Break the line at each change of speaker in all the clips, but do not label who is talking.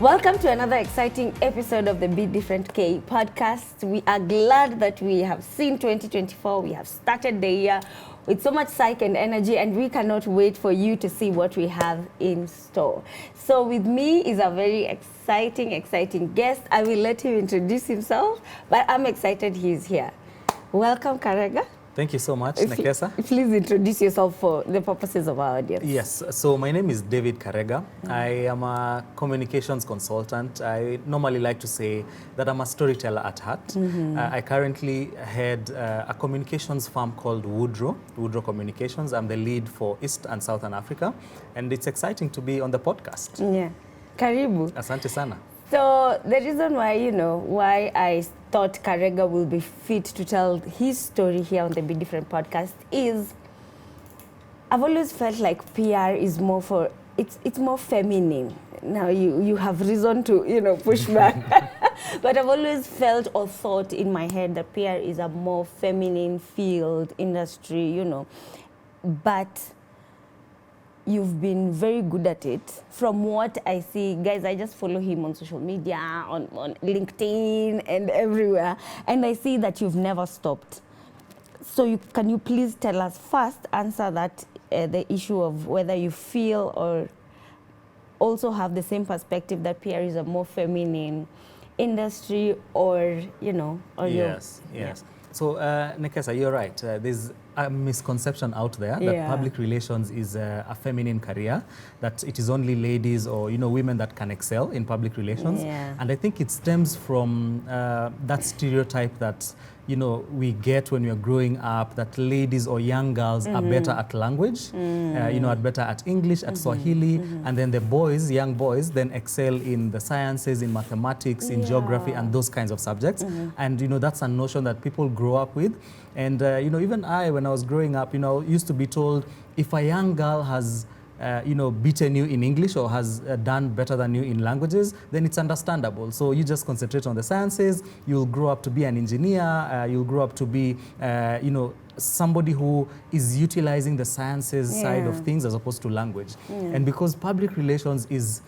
Welcome to another exciting episode of the Be Different K podcast. We are glad that we have seen 2024. We have started the year with so much psych and energy, and we cannot wait for you to see what we have in store. So with me is a very exciting guest. I will let him introduce himself, but I'm excited he's here. Welcome, Karega.
Thank you so much, Nekesa.
Please introduce yourself for the purposes of our audience.
Yes, so my name is David Karega. I am a communications consultant. I normally like to say that I'm a storyteller at heart. I currently head a communications firm called Woodrow Communications. I'm the lead for East and Southern Africa, and it's exciting to be on the podcast.
Yeah. Karibu.
Asante sana.
So the reason why I thought Karega will be fit to tell his story here on the Be Different podcast is I've always felt like PR is more for, it's more feminine. Now you have reason to, push back. But I've always felt or thought in my head that PR is a more feminine field, industry, But you've been very good at it. From what I see, guys, I just follow him on social media, on LinkedIn and everywhere. And I see that you've never stopped. So can you please tell us first, answer that, the issue of whether you feel or also have the same perspective that PR is a more feminine industry or,
Yes. Yeah. So, Nekesa, you're right. There's a misconception out there that public relations is a feminine career, that it is only ladies or, women that can excel in public relations.
Yeah.
And I think it stems from that stereotype that, we get when we're growing up, that ladies or young girls are better at language, are better at English, at Swahili, and then the boys, young boys, then excel in the sciences, in mathematics, in geography, and those kinds of subjects. And, that's a notion that people grow up with. And, even I, when I was growing up, used to be told if a young girl has beaten you in English or has done better than you in languages, then it's understandable. So you just concentrate on the sciences, you'll grow up to be an engineer, you'll grow up to be, somebody who is utilizing the sciences side of things as opposed to language. And because public relations is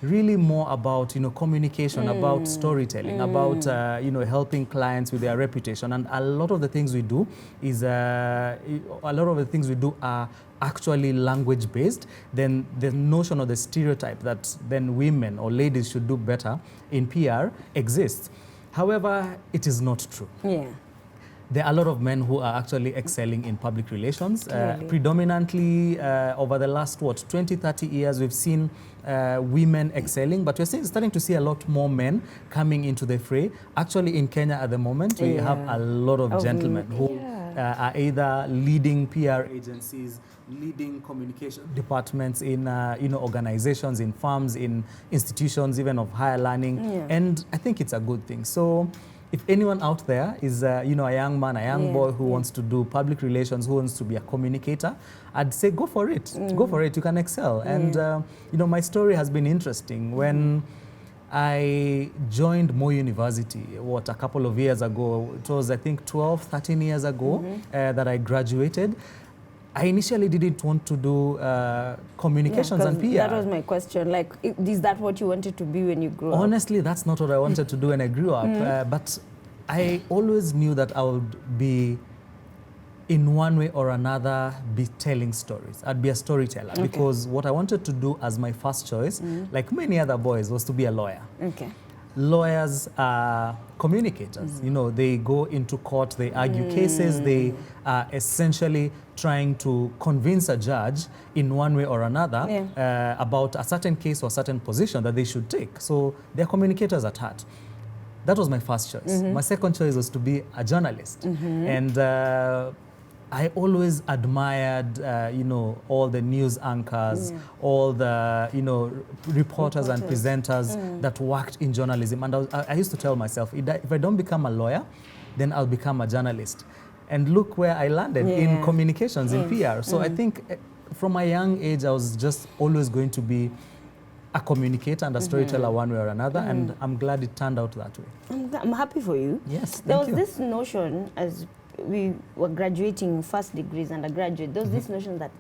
really more about communication, about storytelling, about helping clients with their reputation, and a lot of the things we do are actually language based. Then the notion or the stereotype that then women or ladies should do better in PR exists. However, it is not true. Yeah. There are a lot of men who are actually excelling in public relations. Predominantly over the last, 20, 30 years, we've seen women excelling, but we're starting to see a lot more men coming into the fray. Actually, in Kenya at the moment, we have a lot of gentlemen who are either leading PR agencies, leading communication departments in organizations, in firms, in institutions, even of higher learning. And I think it's a good thing. So if anyone out there is, a young man, a young boy who wants to do public relations, who wants to be a communicator, I'd say go for it. Go for it. You can excel. And, my story has been interesting. When I joined Mo University, a couple of years ago, it was, I think, 12, 13 years ago that I graduated. I initially didn't want to do communications and PR.
That was my question. Is that what you wanted to be when you grew up?
Honestly, that's not what I wanted to do when I grew up. But I always knew that I would be, in one way or another, be telling stories. I'd be a storyteller because what I wanted to do as my first choice, like many other boys, was to be a lawyer. Okay. Lawyers are communicators. They go into court, they argue cases, they are essentially trying to convince a judge in one way or another about a certain case or a certain position that they should take. So they're communicators at heart. That was my first choice. My second choice was to be a journalist. And I always admired, all the news anchors, all the, reporters and presenters that worked in journalism. And I used to tell myself, if I don't become a lawyer, then I'll become a journalist. And look where I landed in communications, in PR. So I think from a young age, I was just always going to be a communicator and a storyteller one way or another. And I'm glad it turned out that way.
I'm happy for you.
Yes,
There was this notion as we were graduating first degrees, undergraduate, there was this notion that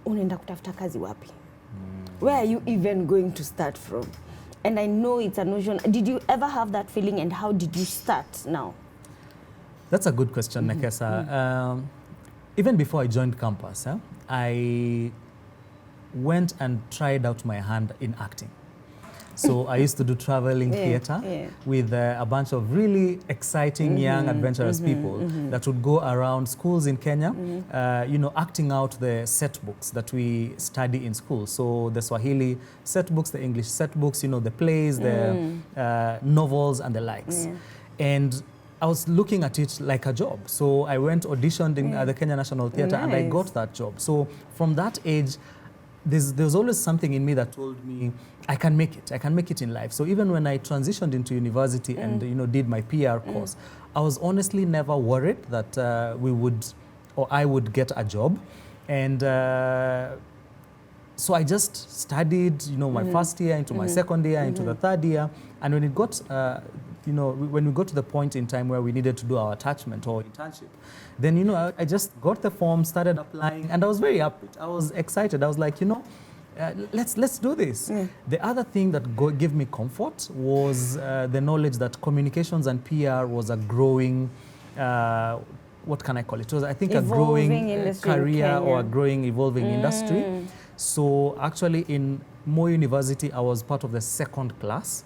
unaenda kutafuta kazi wapi? Where are you even going to start from? And I know it's a notion. Did you ever have that feeling, and how did you start now?
That's a good question, Nekesa. Even before I joined campus, I went and tried out my hand in acting. So I used to do traveling theater with a bunch of really exciting, young, adventurous people that would go around schools in Kenya, acting out the set books that we study in school. So the Swahili set books, the English set books, the plays, the novels and the likes. And I was looking at it like a job. So I went auditioned in the Kenya National Theatre and I got that job. So from that age, there's always something in me that told me I can make it in life. So even when I transitioned into university and did my PR course, I was honestly never worried that I would get a job. And so I just studied, my first year into my second year, into the third year. And when it got, when we got to the point in time where we needed to do our attachment or internship, then, I just got the form, started applying, and I was very happy. I was excited. I was like, let's do this. The other thing that gave me comfort was the knowledge that communications and PR was a growing, what can I call it? It was, I think, evolving a growing career or a growing, evolving industry. So actually in Moi University, I was part of the second class.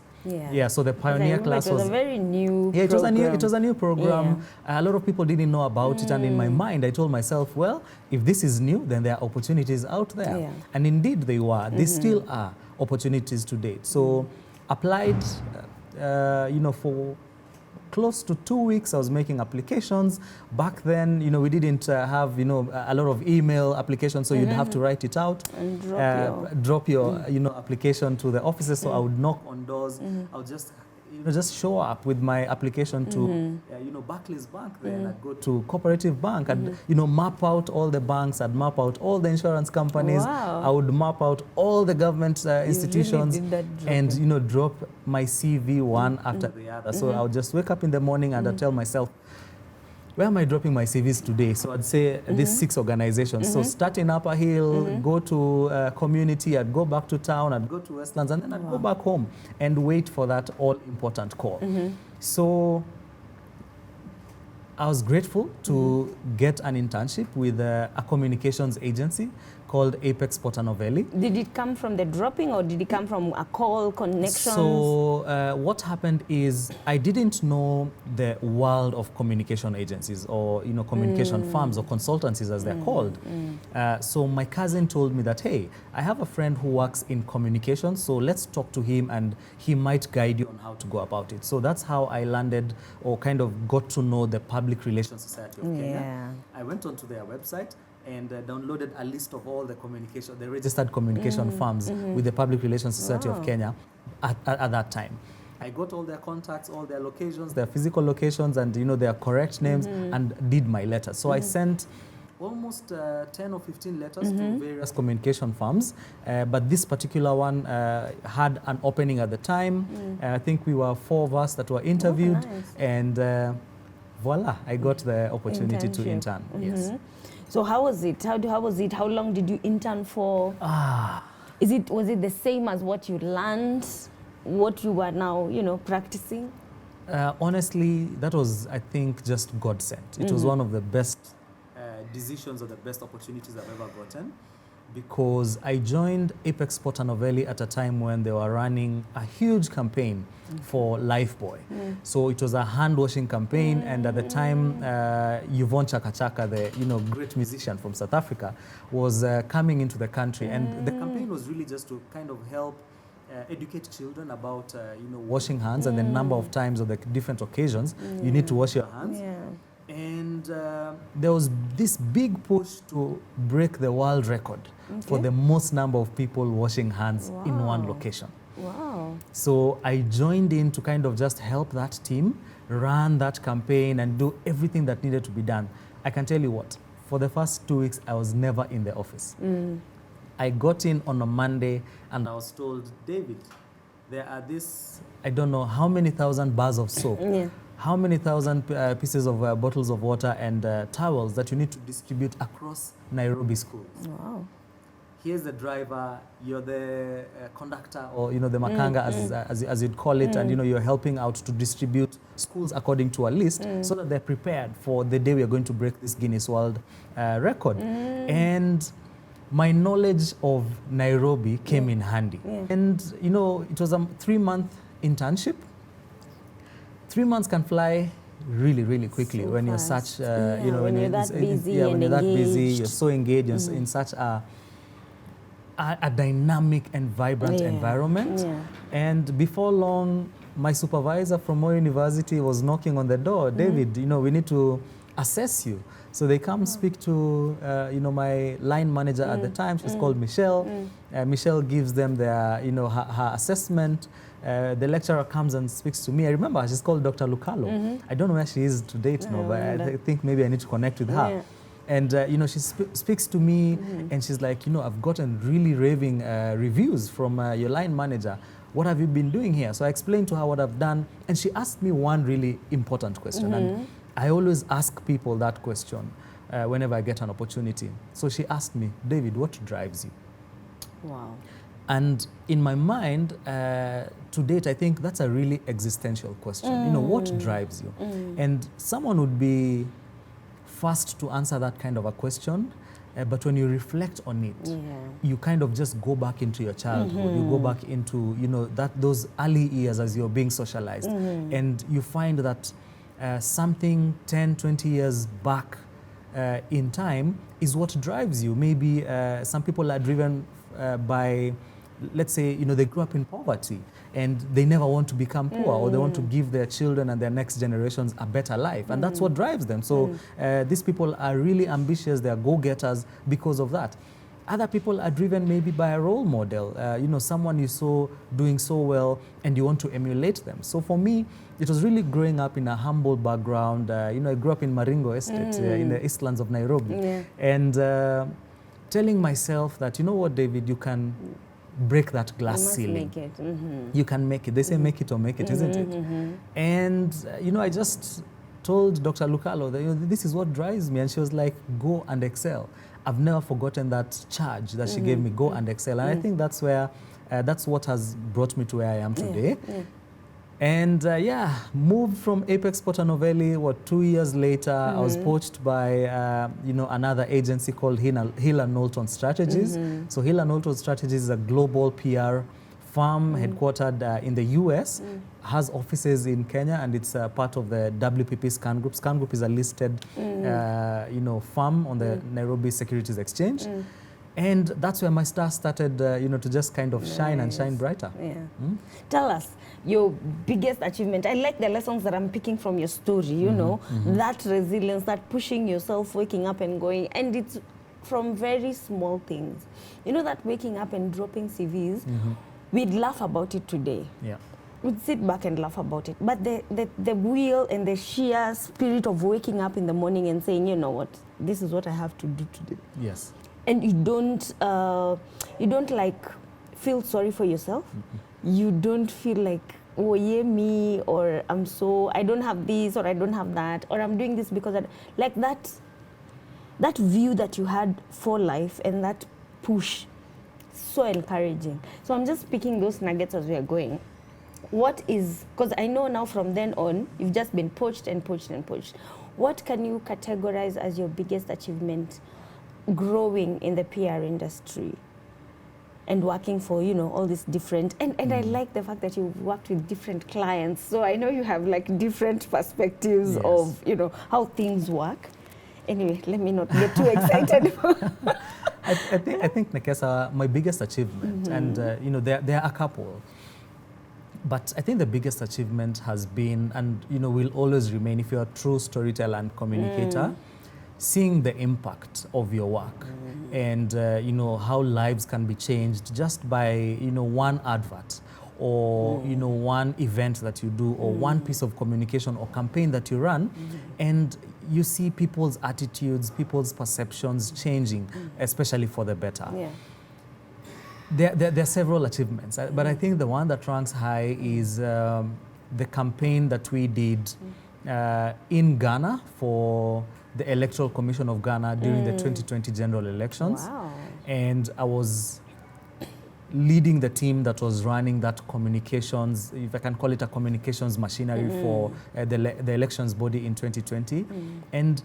So the pioneer class was
a very new program.
It was a new program. A lot of people didn't know about it, and in my mind I told myself, well, if this is new, then there are opportunities out there. And indeed they were. They still are opportunities to date. So applied, for close to 2 weeks I was making applications. Back then, we didn't have, a lot of email applications, so you'd have to write it out and drop your application to the offices. So I would knock on doors. I would just show up with my application to Barclays Bank. Then I'd go to Cooperative Bank and map out all the banks. I'd map out all the insurance companies. I would map out all the government institutions and drop my CV one after the other. So I would just wake up in the morning and I'd tell myself, where am I dropping my CVs today? So I'd say these 6 organizations. So start in Upper Hill, go to community, I'd go back to town, I'd go to Westlands, and then I'd go back home and wait for that all-important call. So I was grateful to get an internship with a communications agency called Apex Portanovelli.
Did it come from the dropping, or did it come from a call, connections?
So what happened is I didn't know the world of communication agencies or communication firms or consultancies as they're called. So my cousin told me that, hey, I have a friend who works in communications, so let's talk to him and he might guide you on how to go about it. So that's how I landed or kind of got to know the Public Relations Society of Kenya. I went onto their website and downloaded a list of all the registered communication firms with the Public Relations Society of Kenya at that time. I got all their contacts, all their locations, their physical locations, and their correct names, and did my letter. So I sent almost 10 or 15 letters to various communication firms, but this particular one had an opening at the time. I think we were 4 of us that were interviewed, and voila, I got the opportunity to intern. Yes.
So how was it? How was it? How long did you intern for? Was it the same as what you learned, what you were now, practicing?
Honestly, that was, I think, just God sent. It was one of the best decisions or the best opportunities I've ever gotten, because I joined Apex Portanovelli at a time when they were running a huge campaign for Lifebuoy. So it was a hand-washing campaign, and at the time, Yvonne Chaka Chaka, the great musician from South Africa, was coming into the country, and the campaign was really just to kind of help educate children about washing hands and the number of times or the different occasions you need to wash your hands. And there was this big push to break the world record for the most number of people washing hands in one location. So I joined in to kind of just help that team run that campaign and do everything that needed to be done. I can tell you what, for the first 2 weeks, I was never in the office. I got in on a Monday and I was told, David, there are I don't know how many thousand bars of soap, how many thousand pieces of bottles of water and towels that you need to distribute across Nairobi schools. here's the driver, you're the conductor, or the makanga, as you'd call it, and you're helping out to distribute schools according to a list, so that they're prepared for the day we are going to break this Guinness World Record. And my knowledge of Nairobi came in handy. And it was a 3-month internship. 3 months can fly really, really quickly when you're such,
when you're that busy
when you're that busy,
engaged.
you're so engaged, you're in such a dynamic and vibrant environment. And before long, my supervisor from Moi University was knocking on the door. David, we need to assess you. So they come speak to, my line manager at the time. She's called Michelle. Michelle gives them their, her assessment. The lecturer comes and speaks to me. I remember she's called Dr. Lucalo. I don't know where she is to date now, but I think maybe I need to connect with her. And, she speaks to me and she's like, I've gotten really raving reviews from your line manager. What have you been doing here? So I explained to her what I've done. And she asked me one really important question. And I always ask people that question whenever I get an opportunity. So she asked me, David, what drives you?
Wow.
And in my mind, to date, I think that's a really existential question. What drives you? And someone would be fast to answer that kind of a question. But when you reflect on it, you kind of just go back into your childhood. You go back into, those early years as you're being socialized. And you find that something 10, 20 years back in time is what drives you. Maybe some people are driven by, let's say, they grew up in poverty and they never want to become poor, or they want to give their children and their next generations a better life. And that's what drives them. So these people are really ambitious. They are go-getters because of that. Other people are driven maybe by a role model, someone you saw doing so well and you want to emulate them. So for me, it was really growing up in a humble background. I grew up in Maringo Estate, in the Eastlands of Nairobi. And telling myself that, you know what, David, you can break that glass ceiling.
Make it.
You can make it. They say make it or make it, isn't it? And, I just told Dr. Lucalo that, this is what drives me. And she was like, go and excel. I've never forgotten that charge that she gave me, go and excel. And I think that's where, that's what has brought me to where I am today. And moved from Apex Porta Novelli, 2 years later, I was poached by, another agency called Hill & Knowlton Strategies. So Hill & Knowlton Strategies is a global PR firm headquartered in the US, has offices in Kenya, and it's part of the WPP Scan Group. Scan Group is a listed, firm on the Nairobi Securities Exchange. And that's where my star started, to just kind of shine and shine brighter.
Tell us your biggest achievement. I like the lessons that I'm picking from your story, that resilience, that pushing yourself, waking up and going. And it's from very small things. That waking up and dropping CVs, we'd laugh about it today. We'd sit back and laugh about it. But the will and the sheer spirit of waking up in the morning and saying, you know what, this is what I have to do today.
Yes.
And you don't like feel sorry for yourself. You don't feel like, oh yeah, me, or I don't have this, or I don't have that, or I'm doing this because like that view that you had for life and that push, so encouraging. So I'm just picking those nuggets as we are going. What is, because I know now from then on, you've just been poached and poached and poached. What can you categorize as your biggest achievement growing in the PR industry and working for, all these different, and I like the fact that you've worked with different clients. So I know you have like different perspectives of, how things work. Anyway, let me not get too excited.
I think, Nekesa, my biggest achievement, and there are a couple, but I think the biggest achievement has been, and will always remain, if you're a true storyteller and communicator, seeing the impact of your work and how lives can be changed just by one advert or one event that you do or one piece of communication or campaign that you run, and you see people's attitudes, people's perceptions changing, especially for the better. There are several achievements, but I think the one that ranks high is the campaign that we did in Ghana for the Electoral Commission of Ghana during the 2020 general elections. and I was leading the team that was running that communications, if I can call it a communications machinery for the elections body in 2020. And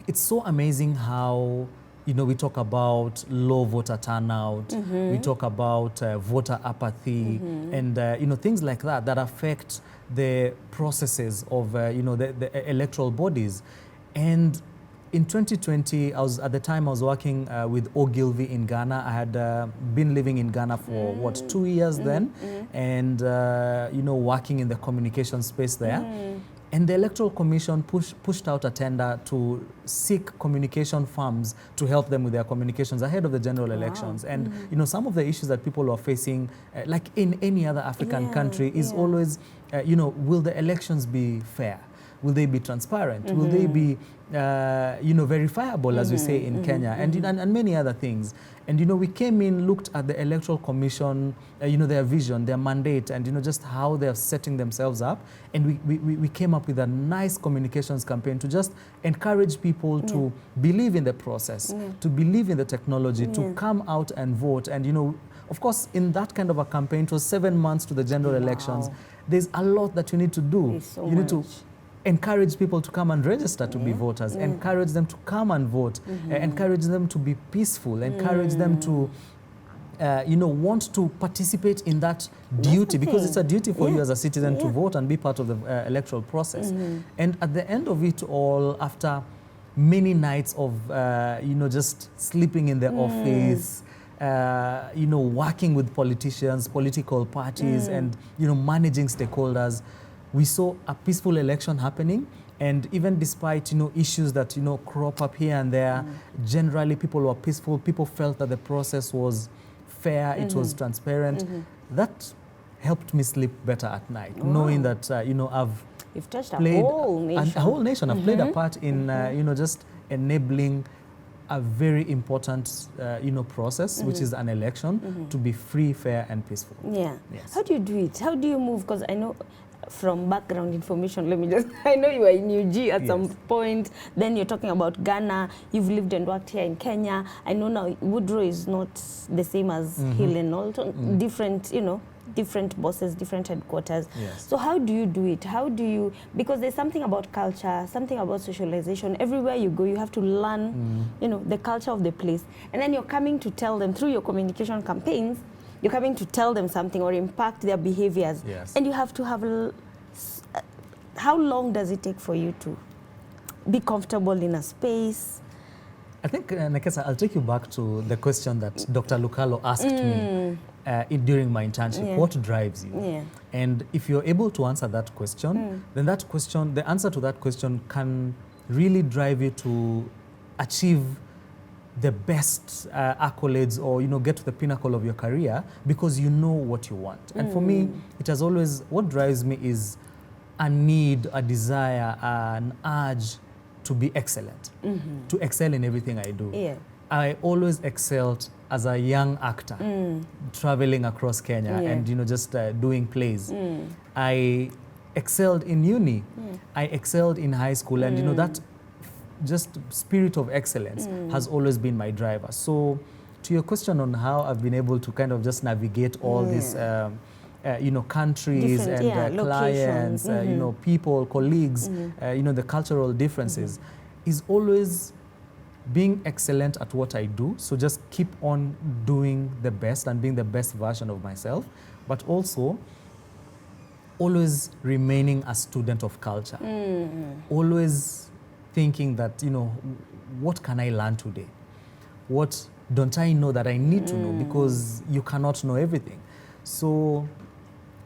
it's so amazing how, you know, we talk about low voter turnout, we talk about voter apathy, and, you know, things like that that affect the processes of, you know, the electoral bodies. And in 2020, at the time I was working with Ogilvy in Ghana. I had been living in Ghana for, 2 years then, and, you know, working in the communication space there. And the Electoral Commission pushed out a tender to seek communication firms to help them with their communications ahead of the general elections. And, you know, some of the issues that people are facing, like in any other African country, is always, you know, will the elections be fair? Will they be transparent? Will they be, you know, verifiable, as we say in Kenya, and many other things. And, you know, we came in, looked at the Electoral Commission, you know, their vision, their mandate, and, you know, just how they're setting themselves up. And we came up with a nice communications campaign to just encourage people to believe in the process, to believe in the technology, to come out and vote. And, you know, of course, in that kind of a campaign, it was 7 months to the general elections. There's a lot that you need to do. You need to encourage people to come and register to be voters, encourage them to come and vote, encourage them to be peaceful, encourage them to, you know, want to participate in that duty, because it's a duty for you as a citizen to vote and be part of the electoral process. And at the end of it all, after many nights of, you know, just sleeping in the office, you know, working with politicians, political parties, and, you know, managing stakeholders, we saw a peaceful election happening. And even despite, you know, issues that, you know, crop up here and there, generally people were peaceful. People felt that the process was fair, it was transparent. That helped me sleep better at night, knowing that, you know,
You've touched
played
a whole nation.
A whole nation. I've played a part in, you know, just enabling a very important, you know, process, which is an election, to be free, fair, and peaceful.
Yeah.
Yes.
How do you do it? How do you move? Because I know from background information, let me just, I know you were in UG at some point, then you're talking about Ghana, you've lived and worked here in Kenya. I know now Woodrow is not the same as Hill and Alton, different, you know, different bosses, different headquarters.
Yes.
So how do you do it? How do you, because there's something about culture, something about socialization. Everywhere you go, you have to learn, you know, the culture of the place. And then you're coming to tell them through your communication campaigns, you're coming to tell them something or impact their behaviors.
Yes.
And you have to have, how long does it take for you to be comfortable in a space?
I think, Nekesa, I'll take you back to the question that Dr. Lukalo asked me during my internship. What drives you? And if you're able to answer that question, then that question, the answer to that question can really drive you to achieve the best accolades, or, you know, get to the pinnacle of your career, because you know what you want. And for me, it has always, what drives me is a need, a desire, an urge to be excellent, to excel in everything I do. I always excelled as a young actor, traveling across Kenya and, you know, just doing plays. I excelled in uni. I excelled in high school, and, you know, that just spirit of excellence has always been my driver. So to your question on how I've been able to kind of just navigate all these, you know, countries and clients, you know, people, colleagues, you know, the cultural differences, is always being excellent at what I do. So just keep on doing the best and being the best version of myself, but also always remaining a student of culture. Always thinking that, you know, what can I learn today? What don't I know that I need to know? Because you cannot know everything. So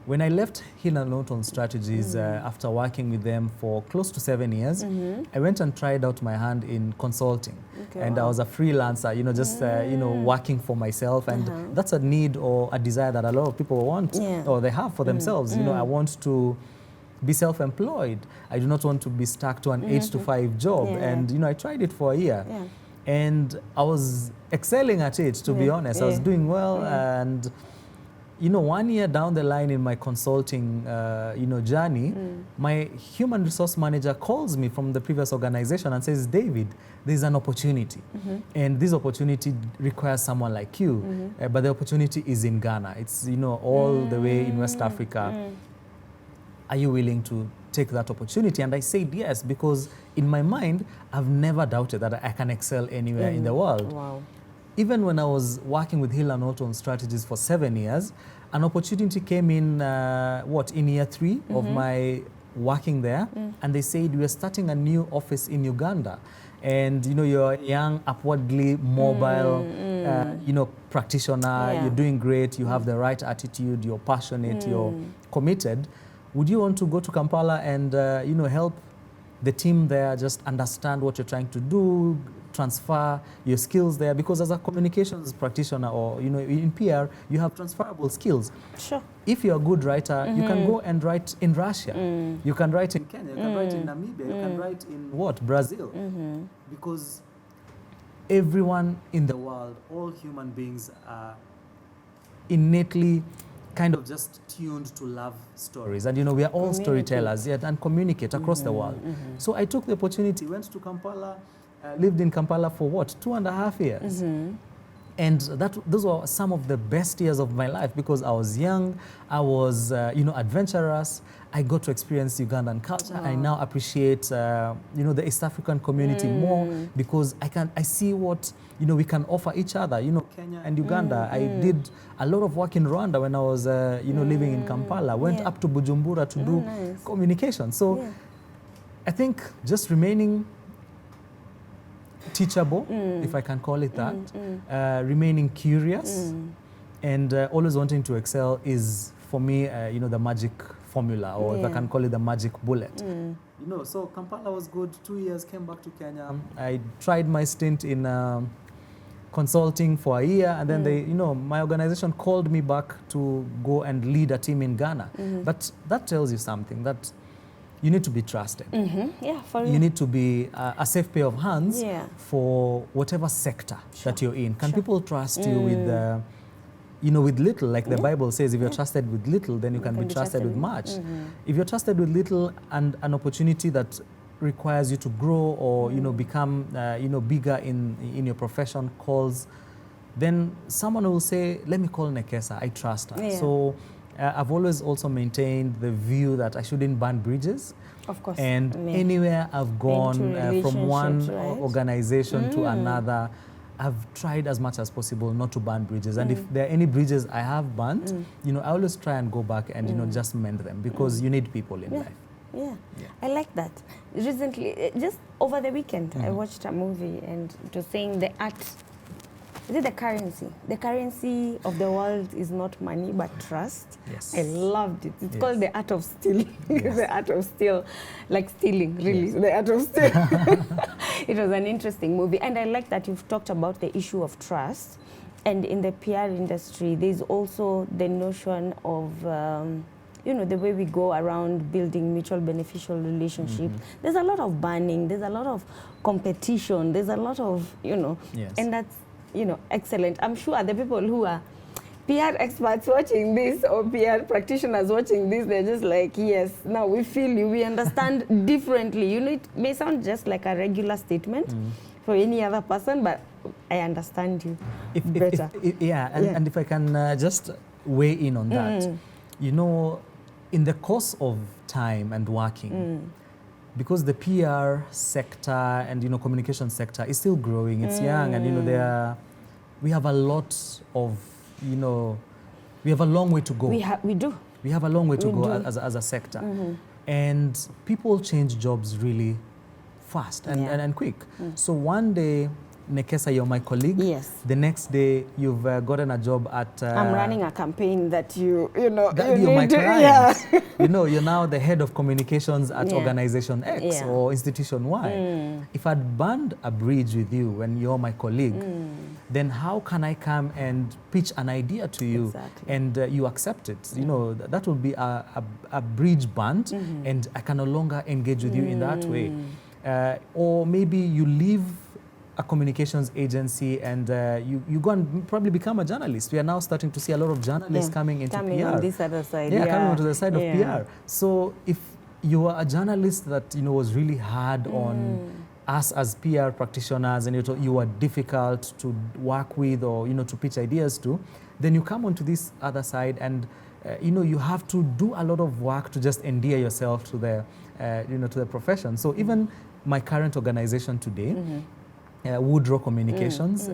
when I left Hill and Alton Strategies, after working with them for close to 7 years, I went and tried out my hand in consulting. And I was a freelancer, you know, just, you know, working for myself. And that's a need or a desire that a lot of people want, or they have for themselves. You know, I want to be self-employed. I do not want to be stuck to an 8 to 5 job. And, you know, I tried it for a year. And I was excelling at it, to be honest. I was doing well. And, you know, 1 year down the line in my consulting, you know, journey, my human resource manager calls me from the previous organization and says, David, there's an opportunity. And this opportunity requires someone like you. But the opportunity is in Ghana. It's, you know, all the way in West Africa. Are you willing to take that opportunity? And I said yes, because in my mind, I've never doubted that I can excel anywhere in the world.
Wow.
Even when I was working with Hill and Norton Strategies for 7 years, an opportunity came in, in year 3 of my working there, and they said, we are starting a new office in Uganda. And, you know, you're a young, upwardly mobile, you know, practitioner, you're doing great, you have the right attitude, you're passionate, you're committed. Would you want to go to Kampala and, you know, help the team there just understand what you're trying to do, transfer your skills there? Because as a communications practitioner or, you know, in PR, you have transferable skills.
Sure.
If you're a good writer, you can go and write in Russia. You can write in Kenya, you can write in Namibia, you can write in Brazil. Because everyone in the world, all human beings are innately kind of just tuned to love stories. And, you know, we are all storytellers yet and communicate across the world. So I took the opportunity, went to Kampala, lived in Kampala for 2.5 years. And those were some of the best years of my life because I was young, I was, you know, adventurous. I got to experience Ugandan culture. I now appreciate, you know, the East African community more because I see what, you know, we can offer each other. You know, Kenya and Uganda. I did a lot of work in Rwanda when I was, you know, living in Kampala. Went up to Bujumbura to do communication. So I think just remaining teachable, if I can call it that, remaining curious, and always wanting to excel is, for me, you know, the magic formula, or if I can call it the magic bullet. You know, so Kampala was good. 2 years, came back to Kenya. I tried my stint in consulting for a year, and then they, you know, my organization called me back to go and lead a team in Ghana. But that tells you something, that you need to be trusted.
Yeah, for real.
You need to be a safe pair of hands for whatever sector that you're in. Can people trust you with, you know, with little? Like the Bible says, if you're trusted with little, then you can be trusted with much. If you're trusted with little and an opportunity that requires you to grow or, you know, become, you know, bigger in your profession calls, then someone will say, let me call Nekesa, I trust her. So I've always also maintained the view that I shouldn't burn bridges. Of course. And anywhere I've gone from one organization to another, I've tried as much as possible not to burn bridges. And if there are any bridges I have burnt, you know, I always try and go back and, you know, just mend them because you need people in life.
Yeah, I like that. Recently, just over the weekend, I watched a movie and it was saying the art, is it the currency? The currency of the world is not money, but trust. Yes. I loved it. It's called The Art of Stealing. The Art of Steal, like stealing, really. The Art of Steal. It was an interesting movie. And I like that you've talked about the issue of trust. And in the PR industry, there's also the notion of, you know, the way we go around building mutual beneficial relationships. There's a lot of banning. There's a lot of competition. There's a lot of, you know, and that's, you know, excellent. I'm sure the people who are PR experts watching this or PR practitioners watching this, they're just like, yes, now we feel you, we understand differently. You know, it may sound just like a regular statement for any other person, but I understand you better.
And if I can just weigh in on that, you know, in the course of time and working, because the PR sector and, you know, communication sector is still growing, it's young, and, you know, we have a lot of, you know, we have a long way to go.
We do.
We have a long way to go as a sector. And people change jobs really fast and quick. So one day, Nekesa, you're my colleague.
Yes.
The next day, you've gotten a job at...
I'm running a campaign that you know...
That you're my client. You know, you're now the head of communications at Organization X or Institution Y. If I'd burned a bridge with you when you're my colleague, then how can I come and pitch an idea to you and you accept it? You know, that will be a bridge burnt and I can no longer engage with you in that way. Or maybe you leave a communications agency and you go and probably become a journalist. We are now starting to see a lot of journalists coming into
coming
PR.
on this other side.
Coming onto the side of PR. So if you are a journalist that was really hard on us as PR practitioners and you are difficult to work with or to pitch ideas to, then you come onto this other side and you have to do a lot of work to just endear yourself to the to the profession. So even my current organization today, Woodrow Communications,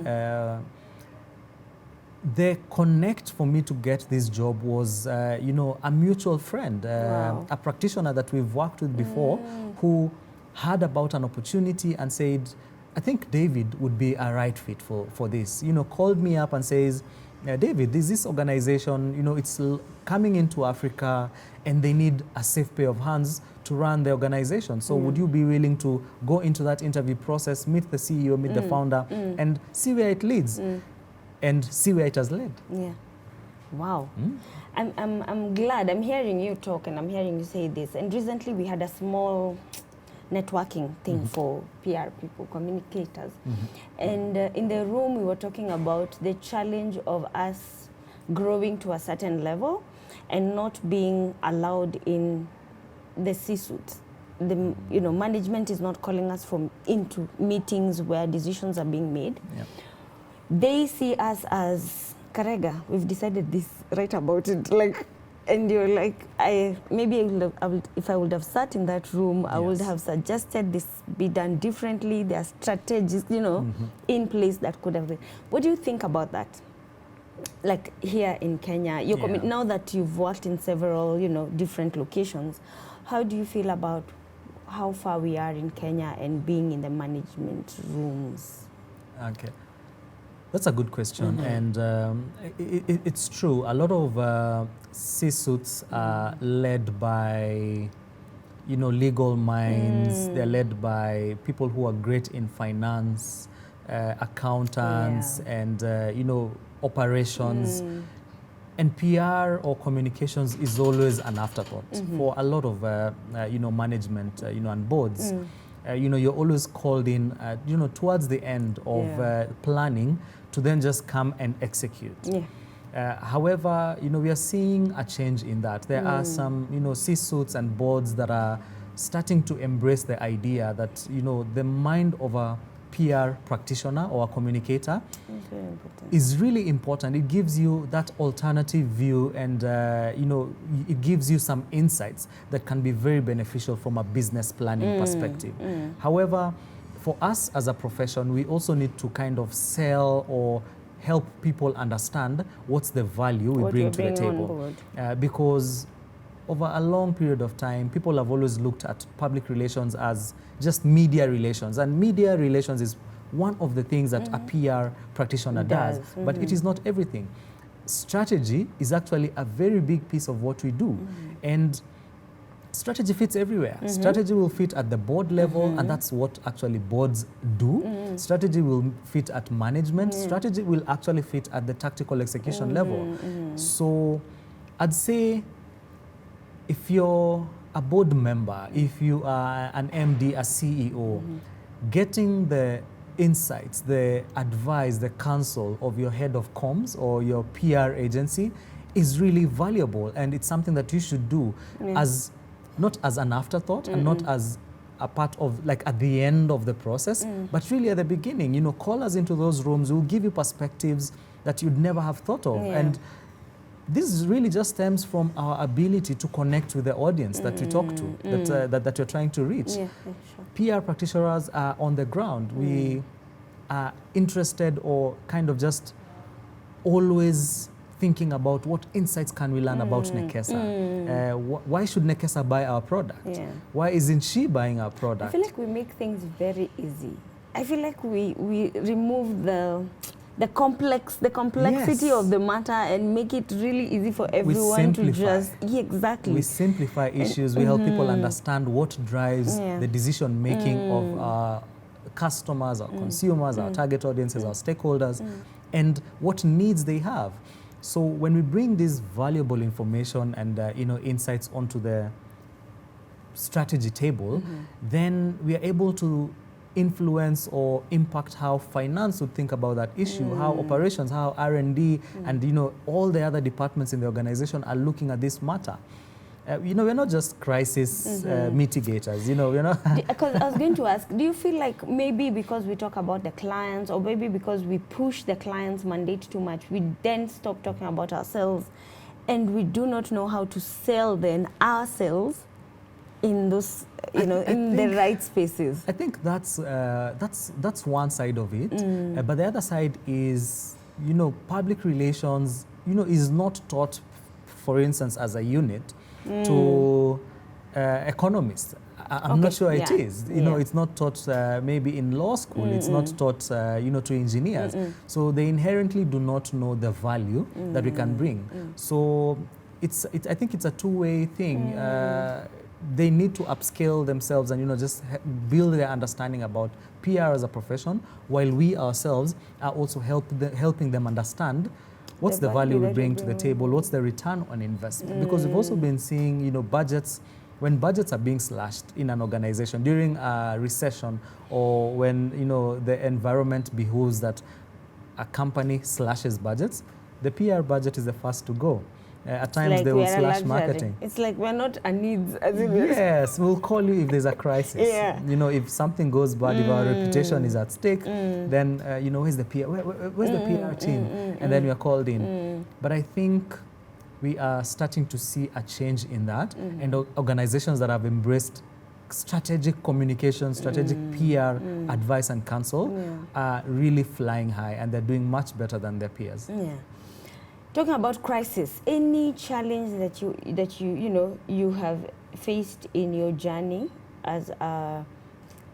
the connect for me to get this job was, a mutual friend, a practitioner that we've worked with before, who heard about an opportunity and said, I think David would be a right fit for this. Called me up and says, David, there's this organization, it's coming into Africa and they need a safe pair of hands to run the organization. So would you be willing to go into that interview process, meet the CEO, meet the founder, and see where it leads? And see where it has led. Yeah.
Wow. I'm glad. I'm hearing you talk and I'm hearing you say this. And recently we had a small networking thing for PR people, communicators. And in the room we were talking about the challenge of us growing to a certain level and not being allowed in the C-suite. Management is not calling us into meetings where decisions are being made. Yeah. They see us as Karega. We've decided this, right about it. And you're like, if I would have sat in that room, I would have suggested this be done differently. There are strategies, in place that could have been. What do you think about that? Like here in Kenya, now that you've worked in several, different locations, how do you feel about how far we are in Kenya and being in the management rooms?
Okay. That's a good question, and it's true. A lot of C-suites are led by, legal minds. They're led by people who are great in finance, accountants, and operations. And PR or communications is always an afterthought for a lot of management, and boards. You're always called in, towards the end of planning to then just come and execute. However, we are seeing a change in that. There are some, C-suites and boards that are starting to embrace the idea that, the mind of a PR practitioner or a communicator is really important. It gives you that alternative view and, it gives you some insights that can be very beneficial from a business planning perspective. However, for us as a profession, we also need to kind of sell or help people understand what's the value we bring to the table. Because over a long period of time, people have always looked at public relations as just media relations. And media relations is one of the things that a PR practitioner does, but it is not everything. Strategy is actually a very big piece of what we do. And strategy fits everywhere. Strategy will fit at the board level, and that's what actually boards do. Strategy will fit at management. Strategy will actually fit at the tactical execution level. So I'd say if you're a board member, if you are an MD, a CEO, getting the insights, the advice, the counsel of your head of comms or your PR agency is really valuable, and it's something that you should do as not as an afterthought and not as a part of, like, at the end of the process, but really at the beginning. Call us into those rooms. We'll give you perspectives that you'd never have thought of. And this really just stems from our ability to connect with the audience that we talk to, that you're trying to reach. PR practitioners are on the ground. We are interested or kind of just always thinking about what insights can we learn about Nekesa. Why should Nekesa buy our product? Why isn't she buying our product?
I feel like we make things very easy. I feel like we remove the complexity of the matter and make it really easy for everyone to just exactly.
We simplify issues. We help people understand what drives the decision making of our customers, our consumers, our target audiences, our stakeholders, and what needs they have. So when we bring this valuable information and insights onto the strategy table, then we are able to influence or impact how finance would think about that issue, how operations, how R&D, and all the other departments in the organization are looking at this matter. We're not just crisis mitigators, we're not.
Because I was going to ask, do you feel like maybe because we talk about the clients, or maybe because we push the client's mandate too much, we then stop talking about ourselves, and we do not know how to sell then ourselves in those, in the right spaces?
I think that's one side of it. But the other side is, public relations, is not taught, for instance, as a unit to economists. I'm not sure it is. It's not taught maybe in law school. It's not taught, to engineers. So they inherently do not know the value that we can bring. So I think it's a two-way thing. They need to upscale themselves and just build their understanding about PR as a profession, while we ourselves are also helping them understand what's the value we bring to the table, what's the return on investment. Because we've also been seeing, budgets, when budgets are being slashed in an organization during a recession, or when, the environment behooves that a company slashes budgets, the PR budget is the first to go. At times
like
they will slash marketing.
It's like we're not a needs.
Yes, we'll call you if there's a crisis. If something goes bad, if our reputation is at stake, then where's the PR? Where's the PR team? And then we are called in. But I think we are starting to see a change in that, and organizations that have embraced strategic communication, strategic PR advice and counsel are really flying high, and they're doing much better than their peers.
Talking about crisis, any challenge that you have faced in your journey as a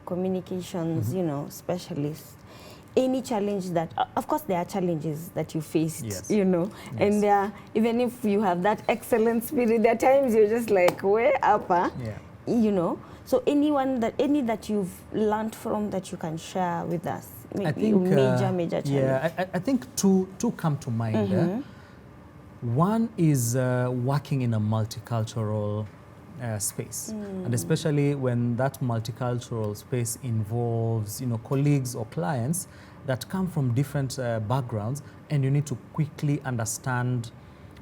communications specialist? Any challenge that, of course, there are challenges that you faced, and even if you have that excellent spirit, there are times you're just like way up, So any that you've learned from that you can share with us? Maybe I think major challenge.
Yeah, I think two come to mind. One is working in a multicultural space, and especially when that multicultural space involves, colleagues or clients that come from different backgrounds, and you need to quickly understand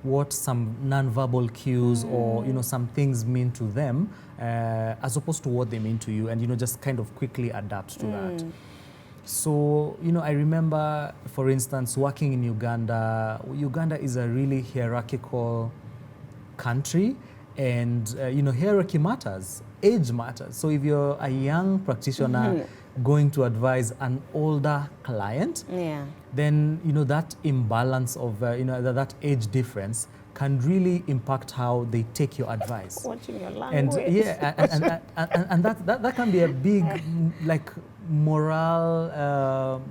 what some nonverbal cues or some things mean to them, as opposed to what they mean to you, and just kind of quickly adapt to that. So, I remember, for instance, working in Uganda. Uganda is a really hierarchical country, and, hierarchy matters, age matters. So if you're a young practitioner going to advise an older client, then, that imbalance of, that age difference can really impact how they take your advice.
Watching your language.
And that can be a big, moral,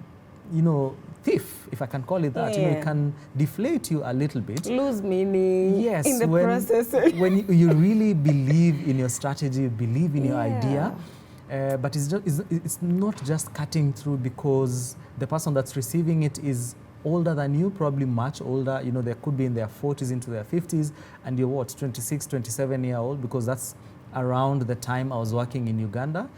thief, if I can call it that. It can deflate you a little bit.
Lose meaning in the process.
When you really believe in your strategy, believe in your idea, but it's not just cutting through because the person that's receiving it is older than you, probably much older. They could be in their 40s into their 50s, and you're 26, 27-year-old, because that's around the time I was working in Uganda.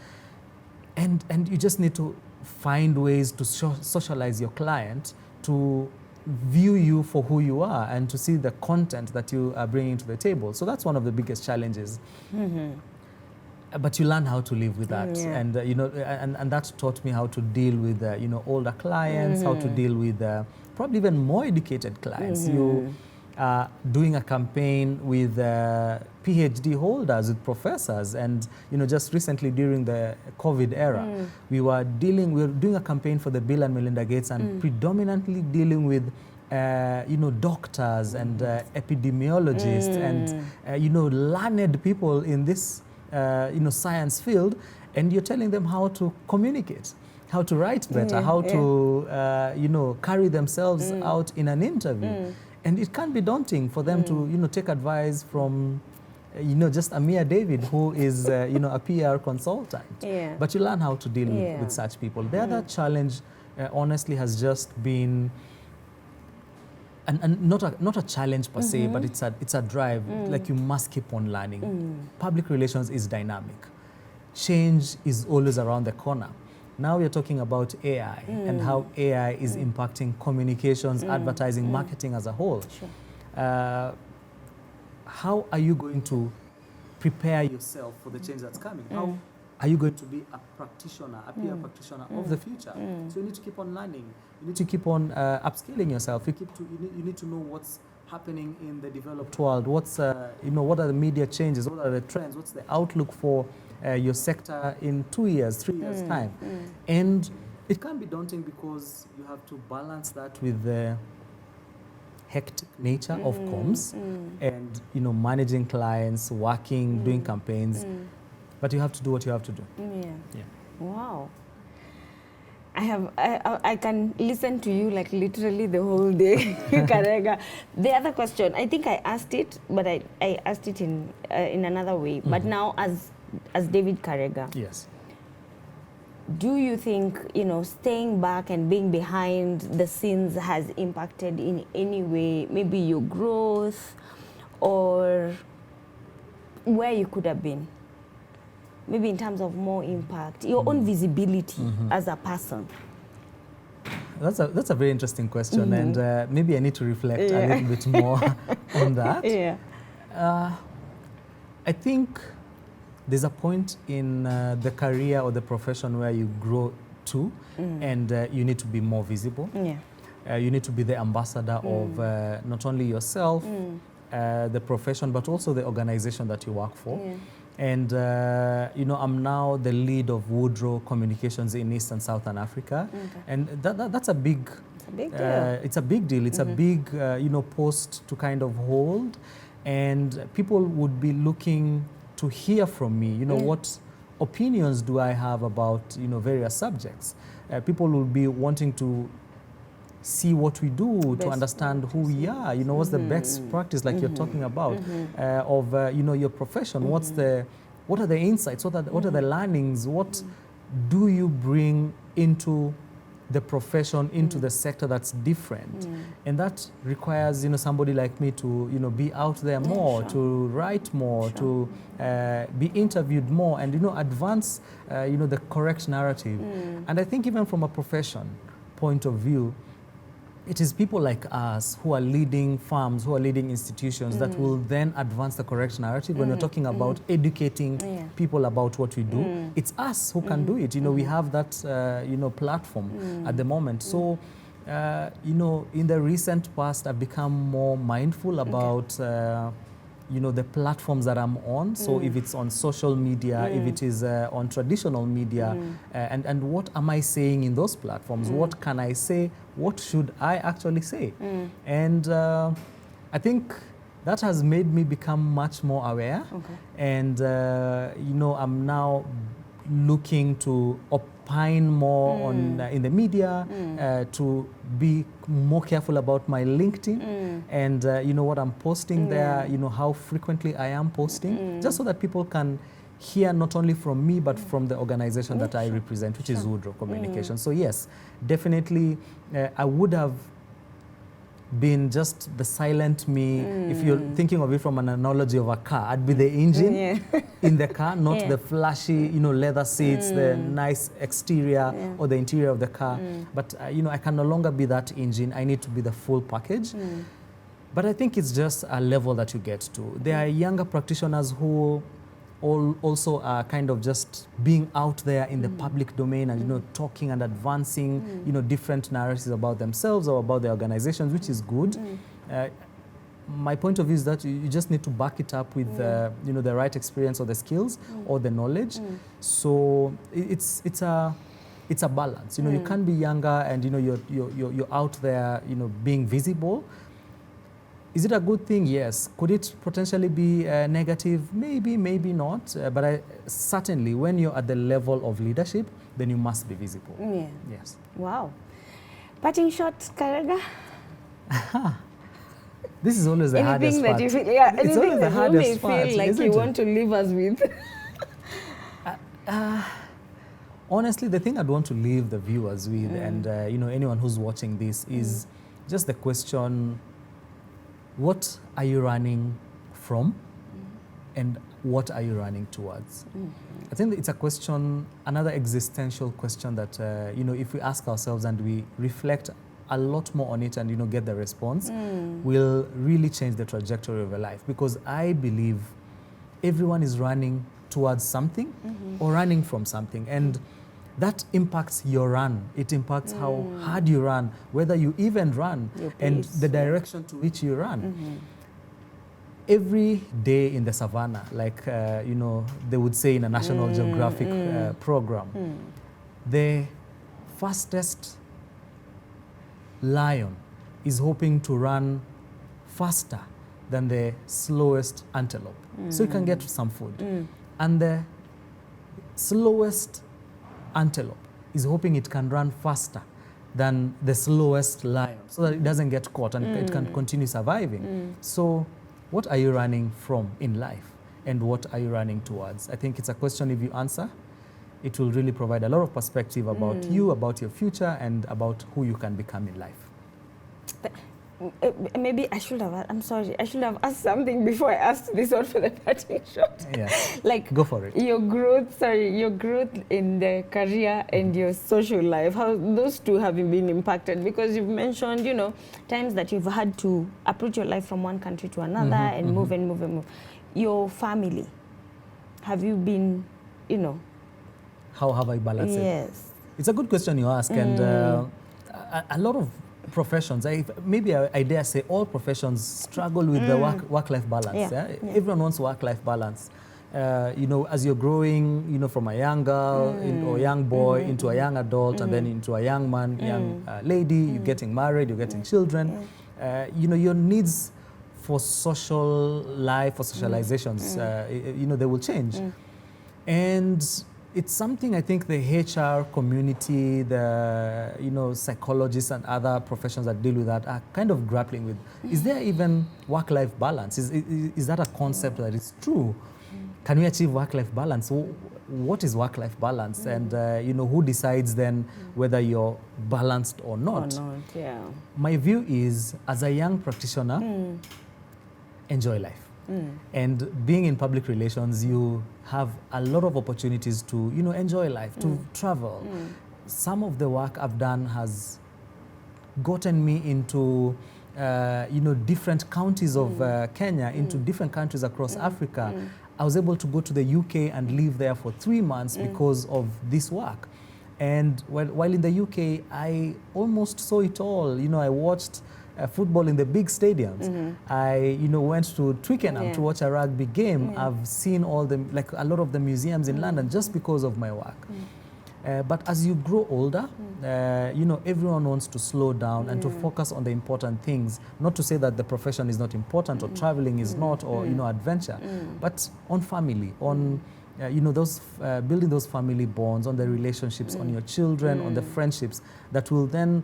And you just need to find ways to socialize your client, to view you for who you are, and to see the content that you are bringing to the table. So that's one of the biggest challenges. But you learn how to live with that, and and that taught me how to deal with older clients, how to deal with probably even more educated clients. You are doing a campaign with PhD holders, with professors, and just recently during the COVID era, we were doing a campaign for the Bill and Melinda Gates, and predominantly dealing with doctors and epidemiologists and learned people in this science field, and you're telling them how to communicate, how to write better, how to carry themselves out in an interview. And it can be daunting for them to take advice from just a mere David, who is a PR consultant. But you learn how to deal with such people. The other challenge honestly has just been, and not a challenge per se, but it's a drive. Like, you must keep on learning. Public relations is dynamic. Change is always around the corner. Now we're talking about AI and how AI is impacting communications, advertising, marketing as a whole.
Sure.
How are you going to prepare yourself for the change that's coming? How are you going to be a practitioner, a peer practitioner of the future? So you need to keep on learning. You need to keep on upskilling yourself. You need to know what's happening in the developed world. What's what are the media changes? What are the trends? What's the outlook for your sector in 2 years, 3 years time? And it can be daunting because you have to balance that with the hectic nature of comms and managing clients, working, doing campaigns. But you have to do what you have to do.
Yeah. Wow. I can listen to you like literally the whole day, Karega. The other question, I think I asked it, but I asked it in another way. But now as David Karega.
Yes.
Do you think, staying back and being behind the scenes has impacted in any way, maybe your growth or where you could have been? Maybe in terms of more impact, your own visibility as a person.
That's a very interesting question, and maybe I need to reflect a little bit more on that.
Yeah.
I think there's a point in the career or the profession where you grow to, and you need to be more visible.
Yeah.
You need to be the ambassador of not only yourself, the profession, but also the organization that you work for.
Yeah.
And, I'm now the lead of Woodrow Communications in East and Southern Africa.
Okay.
And that's a big,
It's a big deal.
It's a big, post to kind of hold. And people would be looking to hear from me, what opinions do I have about, various subjects. People will be wanting to see what we do, to understand who we are, what's the best practice, like you're talking about, of your profession. What are the insights? What are the learnings? What do you bring into the profession, into the sector that's different? And that requires somebody like me to be out there more, to write more, to be interviewed more, and advance the correct narrative. And I think even from a profession point of view, it is people like us who are leading firms, who are leading institutions that will then advance the correct narrative. When we're talking about educating people about what we do, it's us who can do it. We have that, platform at the moment. So, in the recent past, I've become more mindful about the platforms that I'm on. So if it's on social media, if it is on traditional media, and what am I saying in those platforms? What can I say? What should I actually say? And I think that has made me become much more aware.
Okay.
And, I'm now looking to opine more on in the media, to be more careful about my LinkedIn and what I'm posting there, how frequently I am posting, just so that people can hear not only from me but from the organization that I represent, which is Woodrow Communications. So yes, definitely I would have been just the silent me. If you're thinking of it from an analogy of a car, I'd be the engine in the car, not the flashy, leather seats, the nice exterior or the interior of the car. But, I can no longer be that engine. I need to be the full package. But I think it's just a level that you get to. There are younger practitioners who also are kind of just being out there in the public domain and talking and advancing different narratives about themselves or about their organizations, which is good. My point of view is that you just need to back it up with the right experience or the skills or the knowledge. So it's a balance. You can be younger and you're out there being visible. Is it a good thing? Yes. Could it potentially be negative? Maybe, maybe not. But certainly, when you're at the level of leadership, then you must be visible.
Yeah.
Yes.
Wow. Parting shots, Karega?
This is always the hardest part.
Anything that you feel,
it's always the hardest part,
feel like you want to leave us with?
Honestly, the thing I'd want to leave the viewers with, and anyone who's watching this, is just the question: what are you running from? and what are you running towards? I think it's a question, another existential question that, if we ask ourselves and we reflect a lot more on it and, get the response, will really change the trajectory of your life. Because I believe everyone is running towards something or running from something. And that impacts your run. It impacts how hard you run, whether you even run, and the direction to which you run. Every day in the savannah, like, they would say in a National Geographic program, the fastest lion is hoping to run faster than the slowest antelope. So you can get some food. And the slowest antelope is hoping it can run faster than the slowest lion so that it doesn't get caught and it can continue surviving. So what are you running from in life and what are you running towards? I think it's a question if you answer, it will really provide a lot of perspective about you, about your future, and about who you can become in life.
Maybe I should have, I'm sorry, I should have asked something before I asked this one for the parting shot.
Yeah,
like,
go for it.
Your growth in the career and your social life, how those two have been impacted? Because you've mentioned, times that you've had to uproot your life from one country to another and move and move and move. Your family, have you been,
How have I balanced it?
Yes.
It's a good question you ask, and a lot of professions, maybe I dare say all professions struggle with the work-life balance. Everyone wants work-life balance. As you're growing, from a young girl or young boy into a young adult and then into a young man, young lady, you're getting married, you're getting children. Your needs for social life, for socializations, they will change. And it's something I think the HR community, the psychologists and other professions that deal with that are kind of grappling with. Is there even work-life balance? Is that a concept that is true? Can we achieve work-life balance? What is work-life balance? And who decides then whether you're balanced or not? My view is, as a young practitioner, enjoy life. And being in public relations, you have a lot of opportunities to, enjoy life, to travel. Some of the work I've done has gotten me into, different counties of Kenya, into different countries across Africa. I was able to go to the UK and live there for 3 months because of this work. And while in the UK, I almost saw it all. I watched football in the big stadiums. I, went to Twickenham to watch a rugby game. I've seen a lot of the museums in London just because of my work. But as you grow older, everyone wants to slow down and to focus on the important things. Not to say that the profession is not important or traveling is not, or, adventure, but on family, on those building those family bonds, on the relationships, on your children, on the friendships that will then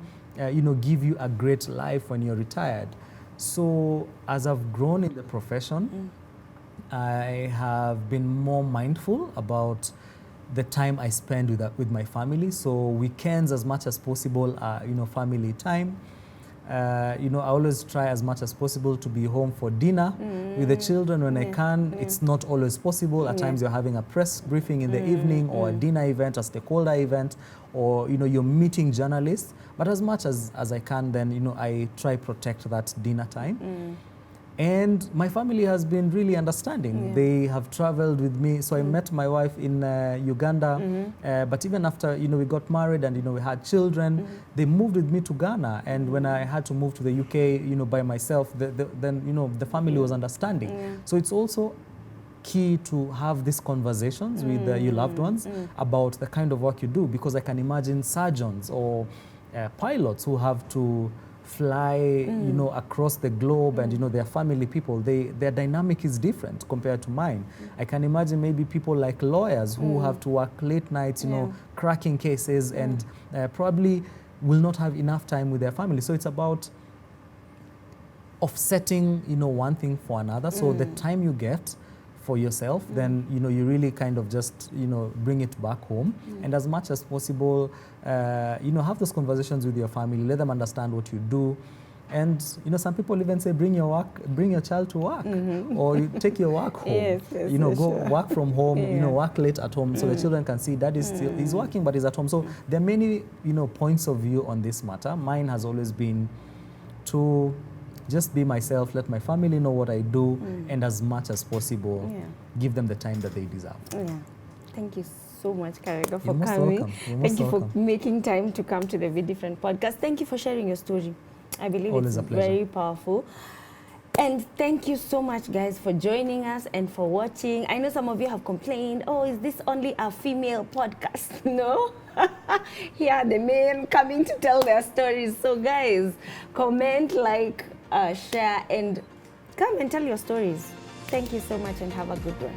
give you a great life when you're retired. So as I've grown in the profession, I have been more mindful about the time I spend with my family. So weekends, as much as possible, are family time. I always try as much as possible to be home for dinner with the children when I can. It's not always possible. At times you're having a press briefing in the evening, or a dinner event, a stakeholder event, or you're meeting journalists. But as much as I can, then I try protect that dinner time. And my family has been really understanding. They have traveled with me. So I met my wife in Uganda, but even after we got married and we had children, they moved with me to Ghana. And when I had to move to the UK, by myself, then the family was understanding. So it's also key to have these conversations with your loved ones about the kind of work you do, because I can imagine surgeons or pilots who have to fly, across the globe, and their family people, their dynamic is different compared to mine. I can imagine maybe people like lawyers who have to work late nights, cracking cases, and probably will not have enough time with their family. So it's about offsetting, one thing for another. So the time you get for yourself, then you really kind of just bring it back home, and as much as possible have those conversations with your family. Let them understand what you do, And some people even say, bring your child to work, or you take your work home.
Yes,
Go
sure.
work from home.
Yeah.
Work late at home, so the children can see Dad is still he's working, but he's at home. So there are many points of view on this matter. Mine has always been to just be myself, let my family know what I do, and as much as possible, give them the time that they deserve.
Yeah. Thank you so much, Karega, for
You're most
coming.
welcome. You're most
Thank you
welcome.
for making time to come to the Be Different podcast. Thank you for sharing your story. I believe
Always
it's
a pleasure.
very powerful. And thank you so much, guys, for joining us and for watching. I know some of you have complained, oh, is this only a female podcast? No. Here are the men coming to tell their stories. So, guys, comment, like, share, and come and tell your stories. Thank you so much and have a good one.